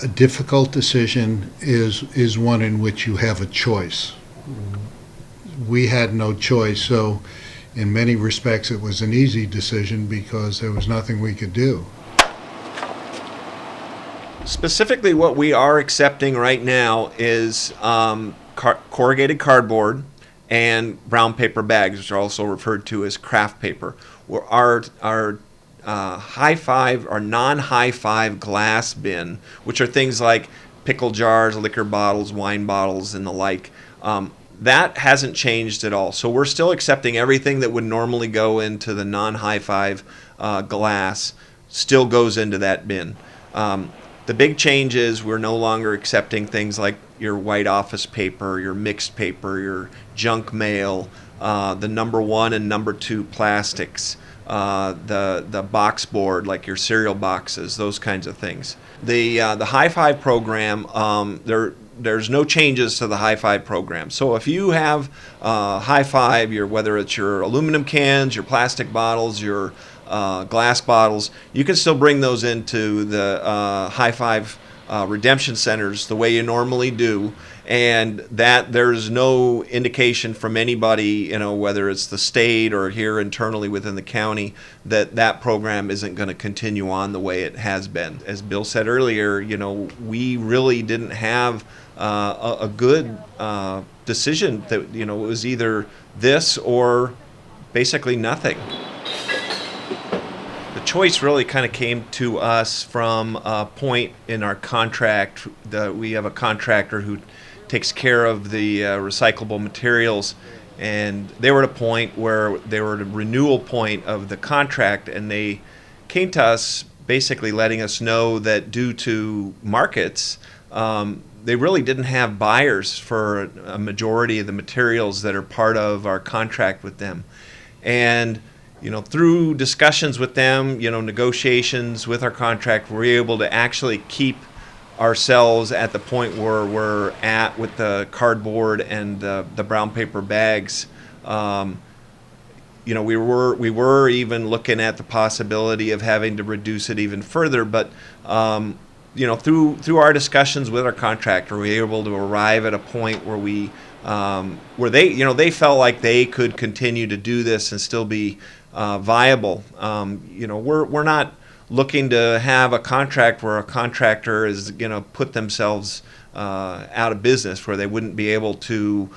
a difficult decision is one in which you have a choice. We had no choice, so in many respects it was an easy decision because there was nothing we could do. Specifically, what we are accepting right now is corrugated cardboard and brown paper bags, which are also referred to as craft paper. Our high five or non-high five glass bin, which are things like pickle jars, liquor bottles, wine bottles, and the like, that hasn't changed at all. So we're still accepting everything that would normally go into the non-high five glass still goes into that bin. The big change is we're no longer accepting things like your white office paper, your mixed paper, your junk mail, the number 1 and number 2 plastics, the box board like your cereal boxes, those kinds of things. The High Five program, there's no changes to the High Five program. So if you have High Five, whether it's your aluminum cans, your plastic bottles, your glass bottles, you can still bring those into the High Five redemption centers the way you normally do, and that there's no indication from anybody, whether it's the state or here internally within the county, that program isn't going to continue on the way it has been. As Bill said earlier, we really didn't have a good decision that, it was either this or basically nothing. Choice really kind of came to us from a point in our contract. We have a contractor who takes care of the recyclable materials, and they were at a point where they were at a renewal point of the contract, and they came to us basically letting us know that due to markets, they really didn't have buyers for a majority of the materials that are part of our contract with them. And through discussions with them, negotiations with our contract, we're able to actually keep ourselves at the point where we're at with the cardboard and the brown paper bags. We were even looking at the possibility of having to reduce it even further, but through our discussions with our contractor, we were able to arrive at a point where where they felt like they could continue to do this and still be viable. We're not looking to have a contract where a contractor is going to put themselves out of business, where they wouldn't be able to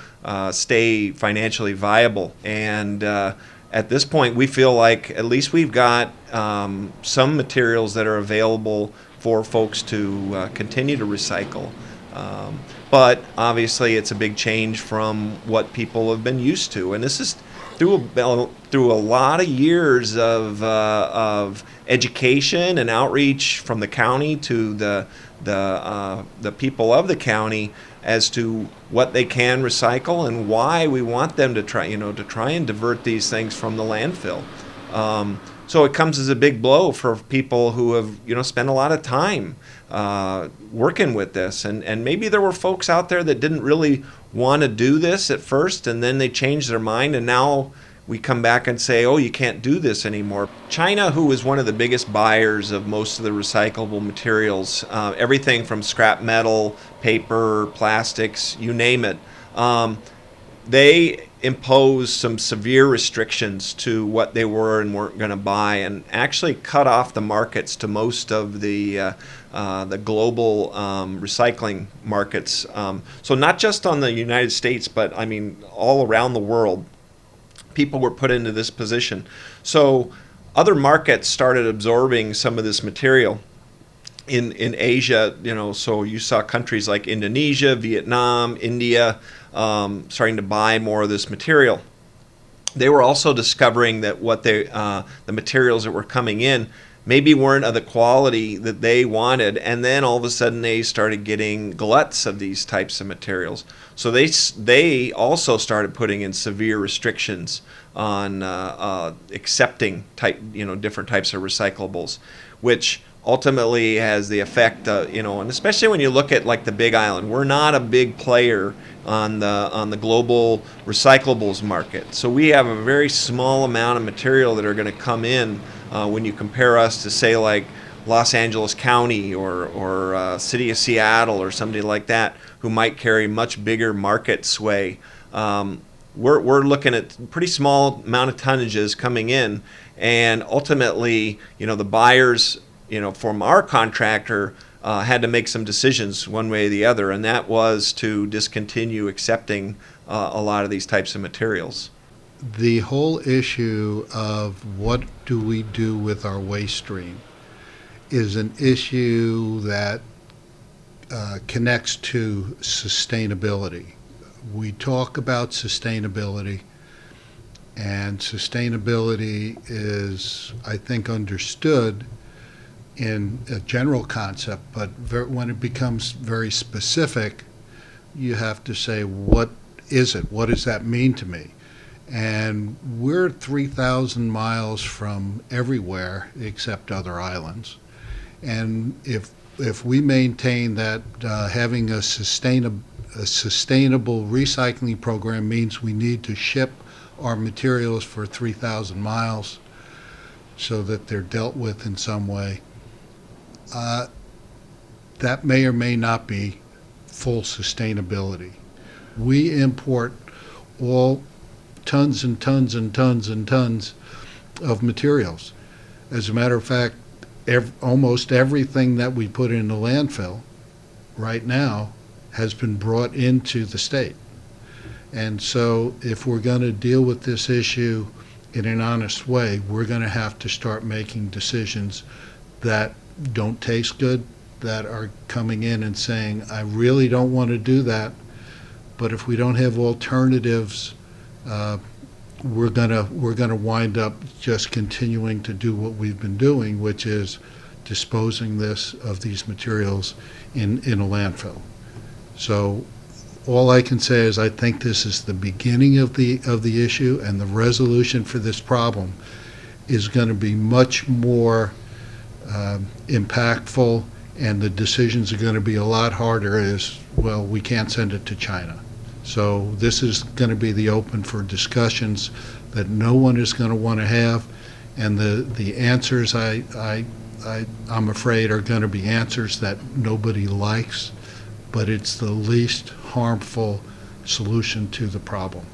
stay financially viable. And at this point, we feel like at least we've got some materials that are available for folks to continue to recycle. But obviously, it's a big change from what people have been used to, and this is through a lot of years of education and outreach from the county to the people of the county as to what they can recycle and why we want them to try and divert these things from the landfill. So it comes as a big blow for people who have spent a lot of time working with this, and maybe there were folks out there that didn't really want to do this at first, and then they changed their mind, and now we come back and say, oh, you can't do this anymore. China, who is one of the biggest buyers of most of the recyclable materials, everything from scrap metal, paper, plastics, you name it, they imposed some severe restrictions to what they were and weren't going to buy, and actually cut off the markets to most of the global recycling markets. So not just on the United States, but I mean all around the world, people were put into this position. So other markets started absorbing some of this material. In Asia, so you saw countries like Indonesia, Vietnam, India starting to buy more of this material. They were also discovering that the materials that were coming in maybe weren't of the quality that they wanted, and then all of a sudden they started getting gluts of these types of materials. So they also started putting in severe restrictions on accepting different types of recyclables, which ultimately has the effect, and especially when you look at like the Big Island, we're not a big player on the global recyclables market. So we have a very small amount of material that are going to come in when you compare us to say like Los Angeles County or City of Seattle or somebody like that who might carry much bigger market sway. We're looking at pretty small amount of tonnages coming in, and ultimately, the buyers, from our contractor, had to make some decisions one way or the other, and that was to discontinue accepting a lot of these types of materials. The whole issue of what do we do with our waste stream is an issue that connects to sustainability. We talk about sustainability, and sustainability is, I think, understood in a general concept, but when it becomes very specific, you have to say, what is it? What does that mean to me? And we're 3,000 miles from everywhere except other islands. And if we maintain that having a sustainable recycling program means we need to ship our materials for 3,000 miles so that they're dealt with in some way, that may or may not be full sustainability. We import all tons and tons and tons and tons of materials. As a matter of fact, almost everything that we put in the landfill right now has been brought into the state. And so if we're going to deal with this issue in an honest way, we're going to have to start making decisions that don't taste good, that are coming in and saying, I really don't want to do that, but if we don't have alternatives, we're gonna wind up just continuing to do what we've been doing, which is disposing of these materials in a landfill. So all I can say is I think this is the beginning of the issue, and the resolution for this problem is going to be much more impactful, and the decisions are going to be a lot harder. Well, we can't send it to China. So this is going to be the open for discussions that no one is going to want to have, and the answers I'm afraid are going to be answers that nobody likes, but it's the least harmful solution to the problem.